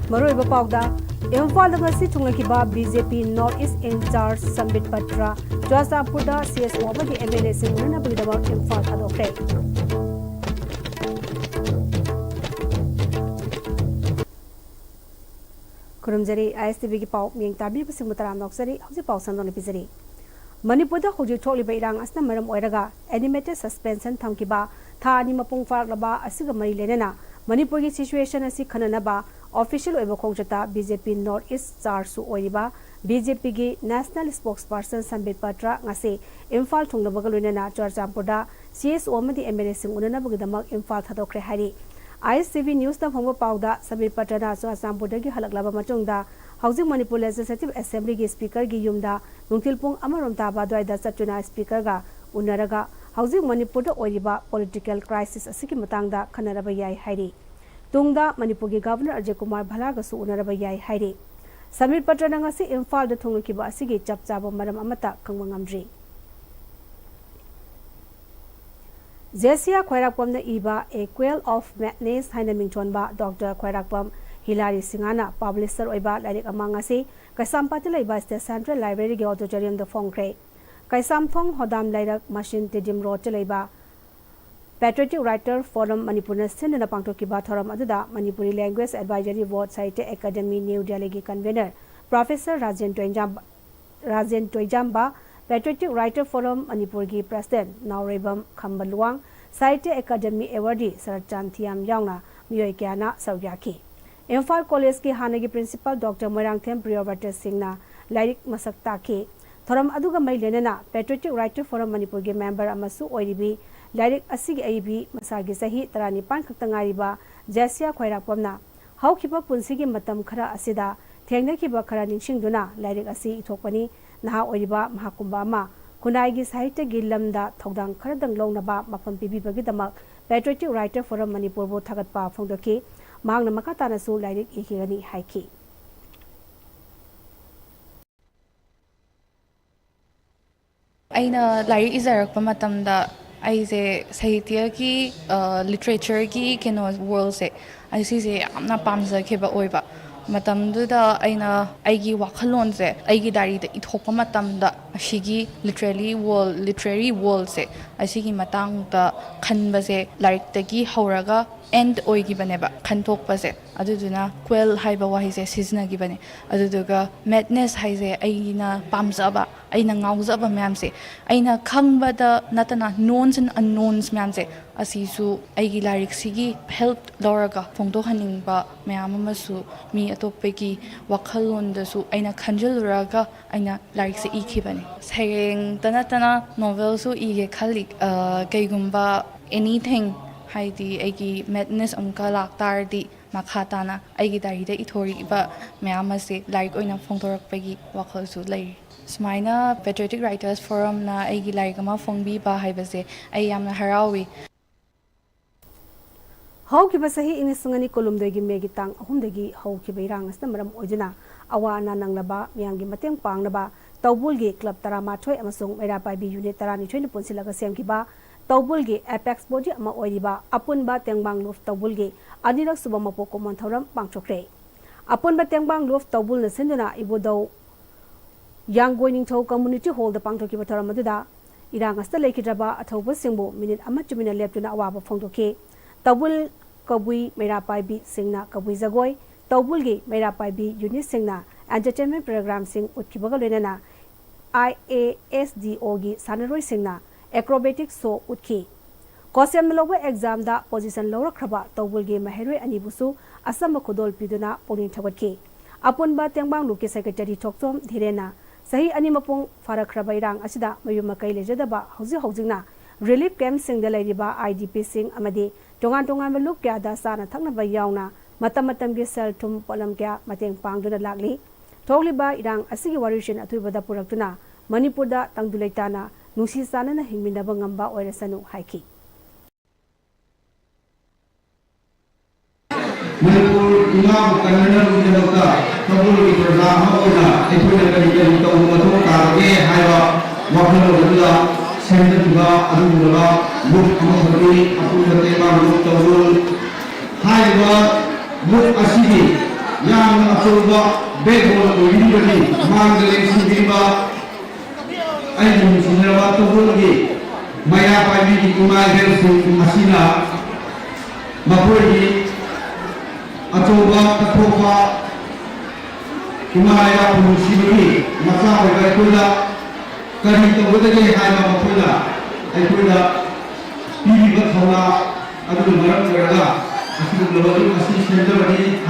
Maroiba Pauda, Imphal ngasi thunglakiba BJP North East in charge Sambit Patra, Jasapuda CSO amadi MLA singuna bigdama Imphal thadokre. Kurumjari ISTV ki pau ming tabi pasing mutaram noksari hausi pau sandong lepizari. Manipur da hujik thokliba irang asna maram oiraga animated suspension thamkiba tha ani mapung faraklaba asiga mari lenena Manipur ki situation asi khananaba official oiba khongjata BJP North East charge su oiriba BJP ki national spokesperson Sambit Patra ngase Imphal thunglabaga loinena Charchampurda CSO amadi MLA sing unana bagdamak Imphal thadokre hari ISTV news na phongba pauda Sambit Patra na Charchampurda ki halaklaba machungda Housing Manipur Legislative Assembly ki speaker ki yumda nungtilpung amarom taba dwaida chatuna speaker ga unaraga Housing Manipur da oiriba political crisis asiki matangda khanaraba yai hairi tungda Manipur ki governor Ajay Kumar Bhala ga su unaraba yai hairi Sambit Patra na ngasi Imphal da thunglakiba asigi chapchaba maram amata khangba ngamdri Zesia Khwairakpam na iba A Quail of Madness haina mingchonba Dr. Khwairakpam Hilary Singana publisher oiba lairik amang ngasi Kaisampati laiba State Central Library ge auditorium da phongkre Kaisamthong Hodam Lairak Machine Tedim Road laiba Patriotic Writer Forum Manipur na sindana pangthokiba thoram aduda Manipuri Language Advisory Board Site Academy New Delhi ki convener Professor Rajen Toijamba Patriotic Writer Forum Manipur ki President Naurebam Khambaluang Site Academy Awardee Sarachan Thiam yauna miyoi kyana sawyaki Imphal College ki hanagi principal Dr. Moirangthem Priyavrata Singh na lairik masak taki thoram aduga mai lenena Patriotic Writer Forum Manipur ki member amasu oiribi lairik asigi aibi masagi sahi 35 khakta Zesia Khwairakpamna haukiba punsigi matam khara asida thengnakiba khara ningsingduna lairik asi ithokpani naha oiriba mahakumba ma kunaigi sahitya gi lamda thodang kharadang longnaba mafam pibibagi damak Patriotic Writer Forum Manipur bo thagatpa phongdoki mahangna makatana su lairik ikigani haiki aina lairik izarakpa matamda aise sahitya ki literature ki keno world se aisi se amna pamjakheba oiba matamduda aina aigi wakhalon se aigi dari da ithokpa matamda ashigi literary world se asigi matang da khanba se lairik tagi hauraga end oigibaneba khanthokpa se aduduna quail haiba wahi se siznagibane aduduga madness haise aina pamjaba aina ngaujaba myam se aina khangbada natana knowns and unknowns myam se asisu aigi lairik sigi help loraga phongdo haningba myam amasu mi atopegi wakhalonda su aina khanjuluraga aina lairik se ikhibane sayeng tanatana novel su ige khali kaigumba anything haidi aigi madness amka laktardi makhatana aigi darida ithori ba myam ase lairik oina phongdorakpegi wakhalsu lai Smaina Patriotic Writers Forum na aigi lairik ama phongbi ba haibase ai yamna harawi Haukiba sahi inisungani kolumdegi megitang ahumdegi haukiba irang asna maram oijuna awana nanglaba miyangi mateng pangnaba Taubulgi Club Taramathoi amasung Merapaibi Unit Tarani Punsilaga semkiba Taubulgi Apex Body ama oiriba apunba tengbang luf Taubulgi adirak suba mapo komon thoram pangchokre apunba tengbang luf Taubul na senduna ibodau Yanggoi Ningthau Community Hall da pangthokiba thoram aduda irang asta leikidraba athauba singbu minute ama chumina leptuna awaba phongdoke Taubul Kabui Merapaibi Singna Kabui Jagoi Taubulgi Merapaibi Unit Singna entertainment program sing utkibaga loinana IASDO gi sanaroi singna acrobatic show utki Kosem loba exam da position lawrakraba Taubulgi maheroi anibusu asama khodol piduna poling thawatki apunba tengbang luki secretary thokchom dhirena sahi animapung farakraba irang asida mayumakai lejadaba housing relief camp sing da lairiba IDP sing amadi tongan luk kya da sana thaknaba yauna matam gi sel thum polam kya mateng pangduna lakli Togliba irang asigi warishin atubada puraktuna Manipur da tangduleitana nusi sanana hingminaba ngamba oirasanu haiki Manipur imam kanana rujauta kabul ibrahim ona ekuna kali to mato targe haiba wakhalo dula senda juga adula muk amabri apun te ba muk tawul haiba muk asigi yang asoba bedol uyibani mangdaleng sibiba ai jum sinrawa tobulgi maya pabi ki kumai gelsu asina mapuri asoba kathopa kumaya pusibi masa hoga kuda kari tobudage haima mapuda ai kuda pibi bathona adu maram garaga asu lobadu asi sendabani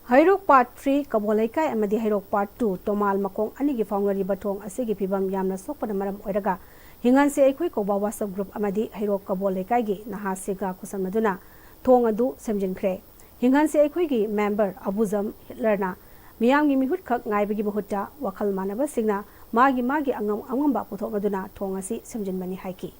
Hairok Part 3 Kabolaikai amadi Hairok Part 2 Tomal Makong anigi fawnari batong asigi pibam yamna sokpada maram oiraga hingan se aikoi koba WhatsApp group amadi Hairok Kabolaikai gi nahasiga kusamaduna thong adu semjinkhre hingan se aikoi gi member Abuzam Hitlerna miyamgi mihut khak ngaibagi mahutta wakhal manaba singna magi angamba puthokaduna thong asi semjinbani haiki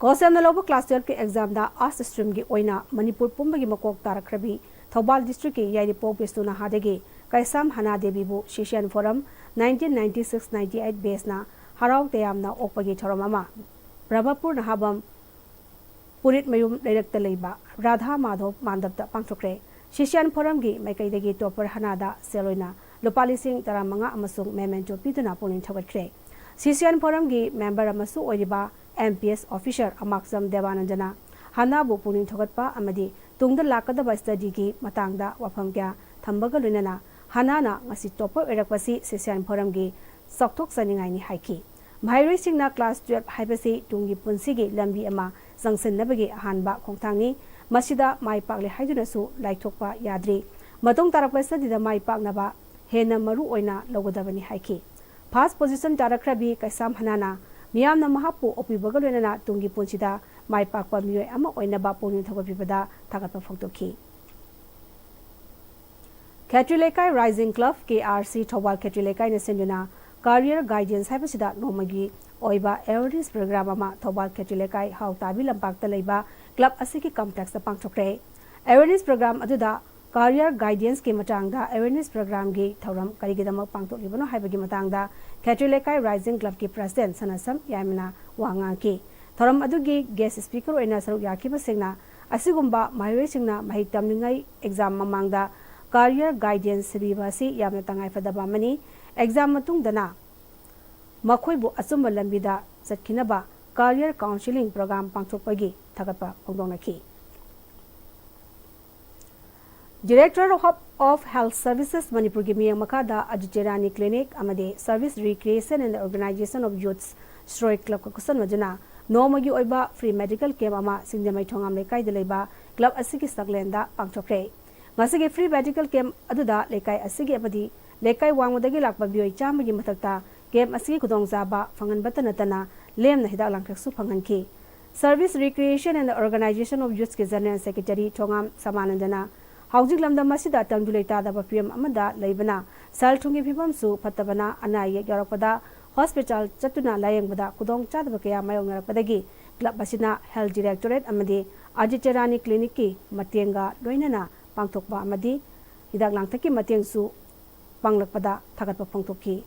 Kosam Naloba Class 12 के exam दा arts stream की ओइना Manipur पुंबगी मकोक तारखरबी Thoubal district के याइदि पोक पेस्तुना हादेगे कैसाम हना देबीबु शिशियन forum 1996-98 बेसना हराव तयामना ओकपगी थरममा ब्रह्मपुर नहाबम पुरित मयुम लेरक्ता लेबा Radha Madhav मानदबता पांचोक्रे शिशियन forum की मैकैदगी topper हनादा सेलोइना लोपालिसिंग तरामंगा अमसुंग memento पितुना पुनिन थगत्रे शिशियन forum की member अमसु ओइरिबा MPS officer Amaksam Devanandana Hanabu Puning Thogatpa Amadi Tungda Lakadaba study ki matangda wafam kya thambaga lunana Hanana ngasi topper erakwasi session forum gi sakthok saningai ni haiki Bhairoi singna class 12 haibasi tungi punsigi lambi ama sangsen nabagi ahanba khongthangni masida mai pakle haiduna su laikthokpa yadri matong tarakpa study da mai paknaba hena maru oina logodabani haiki first position tarakrabi kaisam hanana Miyamna mahapu opibagalena tungi punchida mai pakpa miyoy ama oinaba punin thagapibada thagatpa phoktoki Khatrilekai Rising Club KRC Thobal Khatrilekai ne senduna career guidance haibasida nomagi oiba awareness program ama Thobal Khatrilekai hautabi lampakta leiba club asiki complex ta pangthokre awareness program aduda career guidance ke matangda awareness program gi thoram karigidama pangtolibano haibagi matangda Khatrilekai Rising Club ki president Sanasam Yamina Wanga ki thoram adugi guest speaker oina saru yakiba singna asigumba mahiwe singna mahi tamningai exam mamangda career guidance sibasi yamna tangai fadaba mani exam matung dana makhoibu asumba lambida satkinaba career counseling program pangthokpagi thagapa pongdongnaki Director of Health Services Manipur ki miyang makada Ajiterani Clinic amade Service Recreation and Organization of Youths Stroy Club ka kusan maduna nomagi oiba free medical camp ama singdamai thongam lekai de leiba club asigi saglenda pangthokre ngasigi free medical camp aduda lekai asigi abadi lekai wangmodagi lakpa bioi chamagi matakta camp asigi kudongzaba fangan batanatana lemna hidak langthaksu phanganki Service Recreation and Organization of Youths ke General Secretary Thongam Samanandana Housing Lamda Masida Tangduleta da Bapiam Amada Laibana, Saltungi Pibamsu, Patabana, Anaya Yarapada, Hospital Chatuna Layangada, Kudong Chadabakaya Mayonga Padagi, Club Basina Health Directorate Amadi, Ajiterani Clinici, Matianga, Loinana, Pangtokba Amadi, Idak Langtaki Matiangsu, Panglakpada, Tagatpa Pangtoki.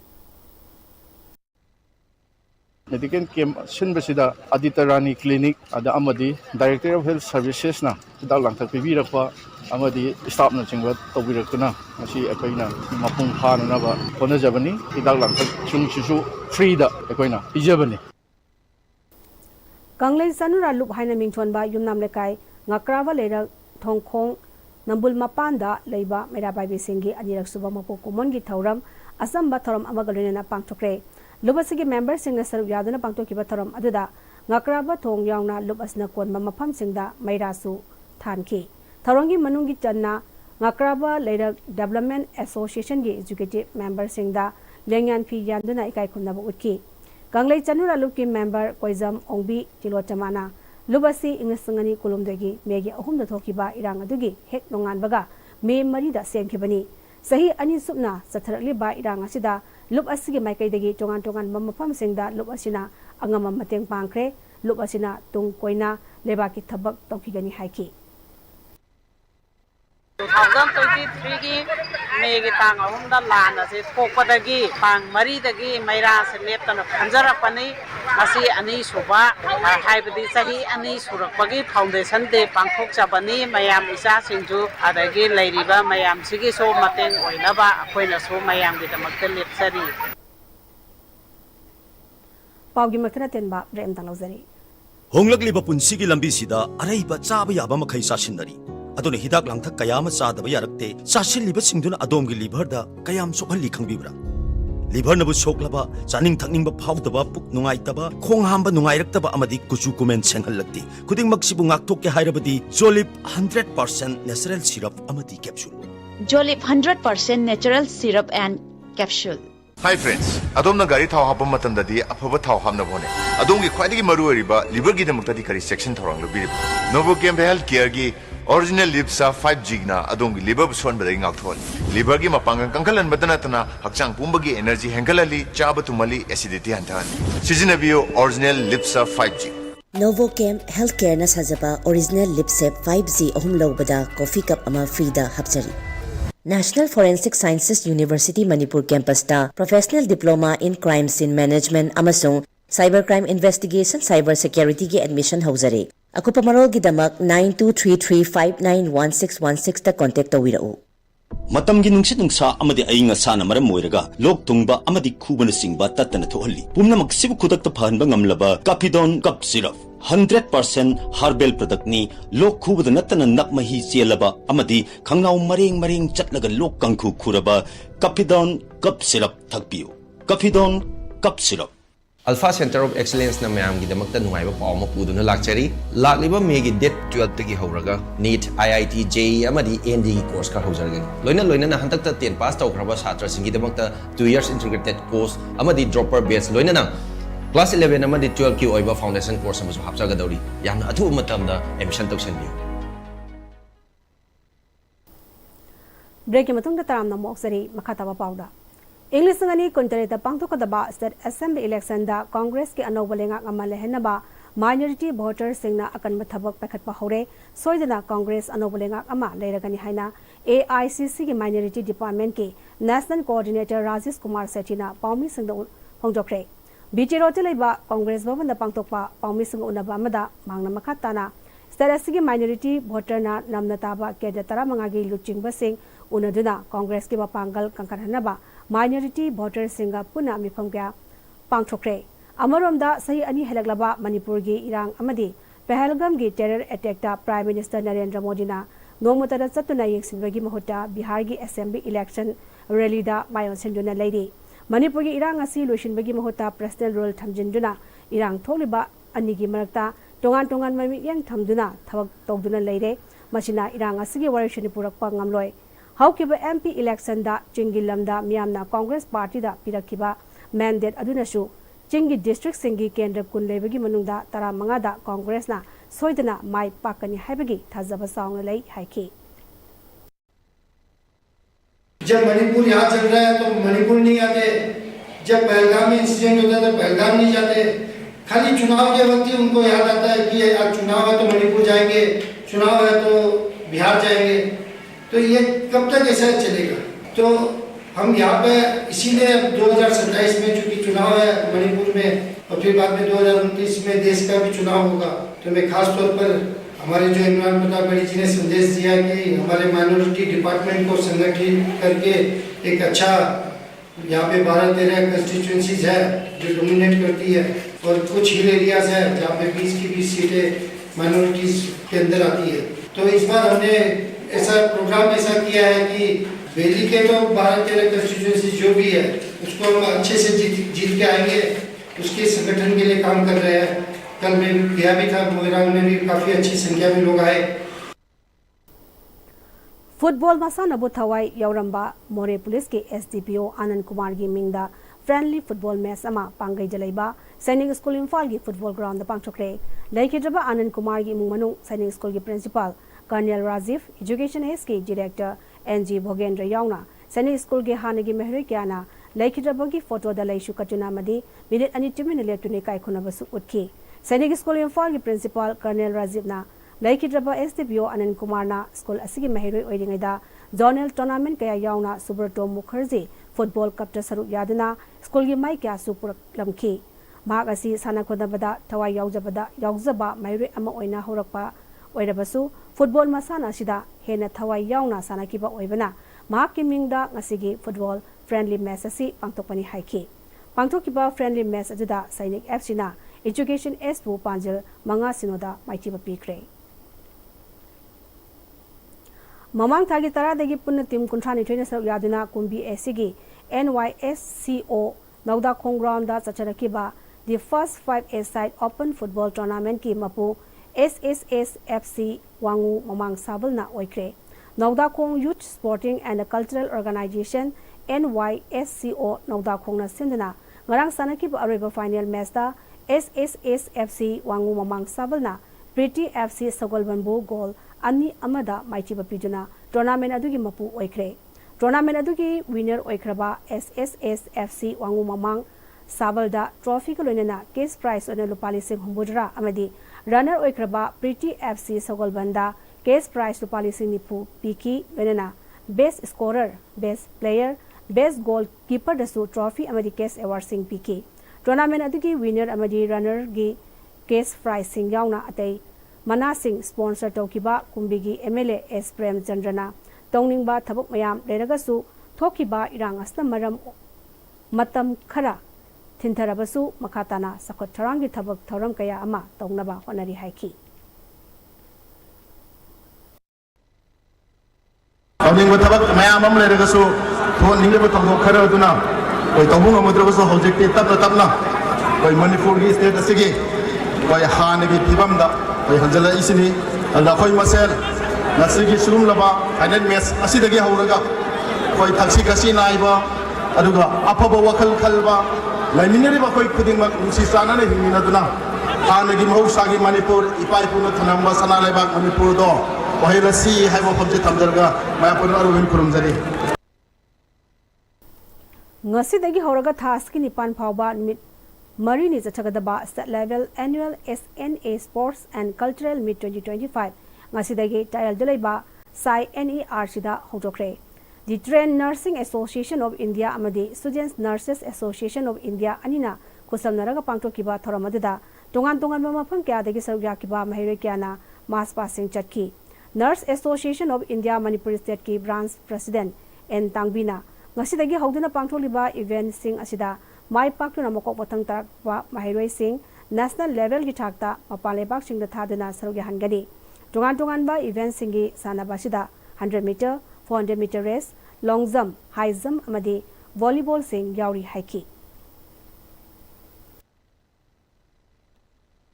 Medical camp Sinbasida Aditarani Clinic ada Amadi Director of Health Services na Idak Langtak Pibirakpa Amadi staff na chingwa tobirakuna asi akoina mapung phana naba honajabani Idak Langtak chungchisu free da akoina ijabani Kanglei Sanura Lup Haina Mingthonba Yumnam Lekai Ngakrava Lera Thongkhong Nambul Mapanda Leiba Merabai Bisingi Anirak Suba Mapo Kumongi Thauram Asamba Thoram Amagaluna Pangtokre Lubasigi members sing na saru yaduna pangtokiba thoram aduda Ngakraba Thong Yauna Lubasna Konba Mafam Singda Mairasu Thanki Tharongi Manungi Channa Ngakraba Lera Development Association gi executive member singda Lengyan Phi Yanduna Ikai Khunaba Utki Kanglei Chanura Luki member Koizam Ongbi Tilochamana Lubasi Ingasangani Kulumdagi Megi Ahumda Thokiba Irang adugi hek nongan baga Me Marida Semkibani Sahi Ani Subna Satharakli ba Irang asida Lup asigi maikai tongan mamapam singda lup asina angama mateng pangkre lup asina tung koina lebaki thabak tokigani haiki 2023 की Maggi तांग अहुमदा लान असे थोकपदगी तांग मरीदगी मैरा से लेप्तना खंजरपनी मसी अनि सुबा हाइबदी सही अनि सुरकपगी foundation day पांथोकचबनी मयाम इसा सिंजु अदगी लैरिबा मयाम सिगी सो मतेंग ओइनबा अखोइना सो मयाम गिदमक्ता लेप्सरी पाउगी मक्तना तेनबा RAM तंगलौजरी होंगलक्लिबा पुंसिगी लंबीसिदा अरैबा चाबा याबा मखै चासिनरी अदुना हिदाक लांथक कयाम चादबा यारक्ते चासिलिबा सिंगदुना अदोमगी लिभरदा कयाम सोखल्ली खंगबिब्रा लिभरनबु सोखलबा चानिंग थकनिंगबा फाउदबा पुक नुंगाइतबा खोंग हांबा नुंगाइरक्तबा अमदि कुचु कुमेन सेंगहल्लक्ति खुदिंगमक्सिबु ngakthokke hairabadi Jolip 100% natural syrup amadi capsule Jolip 100% natural syrup and capsule Hi friends, adom gari thau hapam matamdadi afaba thau hamna bone. Adom gi khwaidagi maru oriba liver gi damuktadi kari section thorang lo birib. Novochem health care gi original lipsa 5G na adom gi liver buson badagi ngakthol. Liver gi mapangang kangkalan badana tana hakchang pumbagi energy hengalali chaba tumali acidity hantan. Sizinabiyo original lipsa 5G. Novochem Healthcare na sajaba original lipsep 5G ahum lobada coffee cup ama free da hapchari. National Forensic Sciences University Manipur campus ta Professional Diploma in Crime Scene Management amasung Cybercrime Investigation Cyber Security ki admission hauzare. Akupa marol gi damak 9233591616 ta contact tawirao. matamgi nungsit nungsa amadi ainga sana maram moiraga lok tungba amadi khubana singba tatana thohalli pumnamak sibu khudakta phanba ngamlaba Capidon cup syrup 100% herbal product ni lok khubada natana nakmahi chelaba amadi khangnau mareng chatlaga lok kangkhu khuraba Capidon cup syrup thakpiu Capidon cup syrup Alpha Center of Excellence na mayam gi damakta nungaiba pawma puduna lakchari lakliba megi date 12 tagi horaga NEET IIT JEE amadi ND course ka haujarga loina na hantakta 10 pass tawkraba satra singi damakta 2 years integrated course amadi dropper batch loina na class 11 amadi 12 ki oiba foundation course amasu hapchaga dawri yamna athu matamda admission tawsanbiu break मतुंग तारामना मोक्सरी मखाताबा पाउदा English संगनी कुंतरेता पांगथोकदबा state assembly election दा कांग्रेस के अनौबलेंगा अमले हेनबा माइनॉरिटी वोटर सिंगना अकनब थबक पैखटपा हौरे सोइदना कांग्रेस अनौबलेंगा अमा लेरगनी हाइना AICC की माइनॉरिटी डिपार्टमेंट के नेशनल कोऑर्डिनेटर राजेश कुमार सेठीना पाउमी सिंगदा होंजोखरे बीटी रोड लेबा कांग्रेस भवन दा पांगथोकपा पाउमी सिंग उनबा अमदा मांगना मखाताना स्टेट की माइनॉरिटी वोटर ना नमना ताबा केडा 15 गी लुचिंगबा सिंग उनदुना कांग्रेस के पांगल कंकरहनबा माइनॉरिटी वोटर सिंगा पुना मिफम क्या पांगथोखरे अमरोमदा सही अनि हेलगलबा मणिपुर की इरांग अमदी पहलगाम की टेरर अटैक ता प्राइम मिनिस्टर नरेंद्र मोदी ना नोमतदा चतुना येंसिनबगी महुता बिहार की असेंबली इलेक्शन रैली दा मायोनसिनदुना लेदी मणिपुर की इरांग असि लोइसिनबगी महुता पर्सनल रूल थमजिनदुना इरांग थोलिबा अनि की मरकता टोंगान ममियंग थमदुना थबक तौदुना लेरे मसिना इरांग असि वरिशनि पुरकपा ngamloi हौकिबा MP इलेक्शन दा चिंगी लमदा मियामना कांग्रेस पार्टी दा पिरखिबा मैंडेट अदुनसु चिंगी डिस्ट्रिक्ट सिंगी केंद्र कुन लेबगी मनुंगदा 15 दा कांग्रेस ना सोइदना माइ पाकनी हाइबगी थाजबा साउंग लै हाइखी जब मणिपुर यहाँ चल रहा है तो मणिपुर नहीं आते जब पहलगाम में इंसिडेंट होता है तो पहलगाम नहीं जाते खाली चुनाव के वक्त ही उनको याद आता है कि आज चुनाव है तो मणिपुर जाएंगे चुनाव है तो बिहार जाएंगे तो ये कब तक ऐसा चलेगा तो हम यहाँ पे इसीलिए 2027 में चूंकि चुनाव है मणिपुर में और फिर बाद में 2029 में देश का भी चुनाव होगा तो मैं खास तौर पर हमारे जो इमरान प्रताप गढ़ी जी ने संदेश दिया कि हमारे माइनॉरिटी डिपार्टमेंट को संगठित करके एक अच्छा यहाँ पे 12-13 कंस्टिट्यूंसीज है जो डोमिनेट करती है और कुछ हिल एरियाज है जहाँ पे 20 की 20 सीटें माइनॉरिटीज के अंदर आती है तो इस बार हमने ऐसा प्रोग्राम ऐसा किया है कि वैली के तो 12-13 कंस्टिट्यूंसी जो भी है उसको हम अच्छे से जीत के आएंगे उसके संगठन के लिए काम कर रहे हैं कल मैं गया भी था मोइरांग में भी काफ़ी अच्छी संख्या में लोग आए फुटबॉल मसानबु थवाई यौरंबा मोरे पुलिस के SDPO आनंद कुमार की मिंगदा फ्रेंडली फुटबॉल मैच अमा पांगई जलैबा सैनिक स्कूल इम्फाल की फुटबॉल ग्राउंड पांगथोखरे लैखिद्रबा आनंद कुमार की इमुंग मनु सैनिक स्कूल की प्रिंसिपल कर्नल राजीव एजुकेशन हेस के डायरेक्टर NG भोगेंद्र यावना सैनिक स्कूल के हानगी मेहरुई क्याना लैखिद्रबगी फोटो द लैशु कचुना मदी मिनिट अनि 2 मिनट लेटुने काइखुनबसु उठकी सैनिक स्कूल इम्फाल की प्रिंसिपल कर्नल राजीव ना Laikidraba SDPO Anand Kumarna School Asigi Mahiroi Oiringaida Zonal Tournament Kaya Yauna Subrato Mukherjee Football Cup Saru Yaduna School Gi Mai Kya Supur Lamki Magasi Sana Kodabada Tawa Yaujabada Yauzaba Mahiroi Ama Oina Horakpa Oirabasu Football Masana Sida Hena Tawa Yauna Sanakiba Oibana Mahaki Mingda Ngasigi Football Friendly Match Asi Pangtokpani Haiki Pangtokiba Friendly Match Ajuda Sainik FC na Education S2 Panjil Manga Sinoda Maitiba Pikre Mamang Tagi Taradagi Punna Team Kuntrani Trainer Saru Yaduna Kumbi SCG NYSCO Nauda Kong Ground da Sacharakiba the first 5A-side Open Football Tournament ki Mapu SSS FC Wangu Mamang Sabal Oikre Nauda Kong Youth Sporting and Cultural Organization NYSCO Nauda Kong na Sindana Ngarang Sanakiba Areba Final Match da SSS FC Wangu Mamang Sabal na Pretty FC Sagolbanbu goal Ani Amada Maichiba Pijuna Tournament Adugi Mapu Oikre Tournament Adugi winner Oikraba SSS FC Wangu Mamang Sabalda Trophy Kolonena Case Prize on Lupali Singh Humbudra Amadi Runner Oikraba Pretty FC Sagolbanda Case Prize Lupali Singh Nipu Piki Venena Best Scorer Best Player Best Goalkeeper Dasu Trophy Amadi Case Award Singh Piki Tournament Adugi winner Amadi Runner Gi Case Prize Singh Yauna Atei Mana Singh sponsor Tokiba Kumbigi MLA S Prem Chandrana Tongningsba Thabuk Mayam Leragasu Thokiba Irang Asna Maram Matam Khara Thintarabasu Makatana Sakot Tarangi Thabuk Thoram Kaya Ama Tongnaba Honari Haiki Tongningsba Thabuk Mayam Leragasu Thoningba Tongdo Khara Duna Koi Tongbu Madragasu Hojekti Tapna Koi Manipuri State Asigi Koi Hanagi Tibamda Koi Hanjala Isini Alda Koi Masel Nasigi Surum Laba Final Match Asidagi Hauraga Koi Taxi Kasi Naiba Aduga Apaba Wakal Kalba Laiminari Bakoi Kudima Sisana Hinaduna Hanagi Mahusagi Manipur Ipaipuna Tanamba Sana Lebak Manipur Do Wahila Si Haiwa Pabji Tamjarga Mayapuna Arwin Kurumzari Ngasidagi Hauraga Taski Nipan Pauba Marini Zachagadaba State Level Annual SNA Sports and Cultural Meet 2025 Ngasidagi Tayal Dulaiba Sai NER Sida Hojokre The Trained Nursing Association of India Amadi Students Nurses Association of India Anina Kusam Naraga Pangtokiba Thoramadida Tongan Mapam Kyadagi Saryakiba Mahire Kyana Mass Passing Chatki Nurse Association of India Manipuri State Ki Branch President N Tangbina Ngasidagi Hoduna Pangtoliba Event Sing Asida Mai Pakuna Mokok Watang Tarakwa Mahiroi Singh National Level Gitakta Mapalebak Sing the Thadana Sarugi Hangadi Tongan ba Event Singi Sanabashida 100 meter 400 meter race long jump high jump Amadi volleyball Sing Yauri Haiki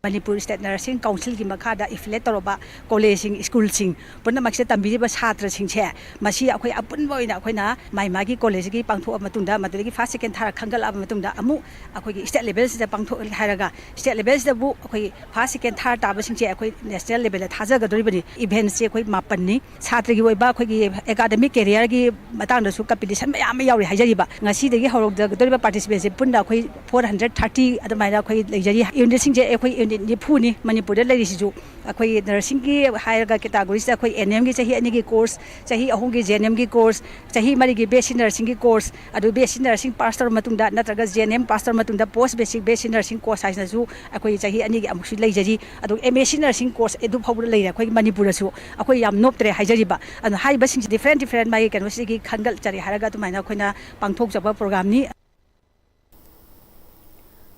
Manipur State Nursing Council ki makada affiliate toroba college school sing punna makse tambiriba chhatra singche masi akhoi apun boina akhoi mai magi college ki pangtho matunda madagi first second third khangal ab matunda amu akhoi ki state level se pangtho haraga state level se bu akhoi first second third ta ba singche akhoi national level thaja ga dori bani event se akhoi mapan ni chhatra gi oiba akhoi ki academic career gi matang da su competition mayam yauri haijariba ngasi dagi horok da dori ba participate punna akhoi 430 adamaina akhoi leijari unit singche akhoi Nipuni Manipur Ladisu Akoi nursing higher categories Akoi NM Sahi Anigi course Sahi Ahungi JNM course Sahi Marigi basic nursing course Adu basic nursing pastor Matunda Nataga JNM pastor Matunda post basic nursing course Size Nazu Akoi Sahi Anigi Amushi Lajaji Adu MSc nursing course Edu Howler Akoi Manipur Su Akoi Yam Noptre Hajariba and high basing different my can was Kangal Chari Haraga to Mana Kona Pangtok Java program ni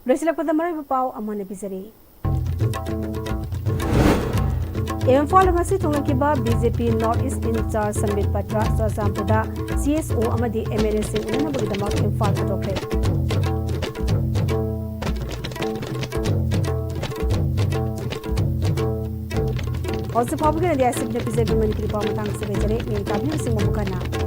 Resilapa the Maripau Amon Bizari Imphal Masi Tongakiba BJP Northeast in charge Samit Patra Sasampuda CSO Amadi MLA Singh Unabudama Imphal Adokre Also public and the Asib Nepizabimani Kripa Matang Severe, Min Kabi Singh Mukana.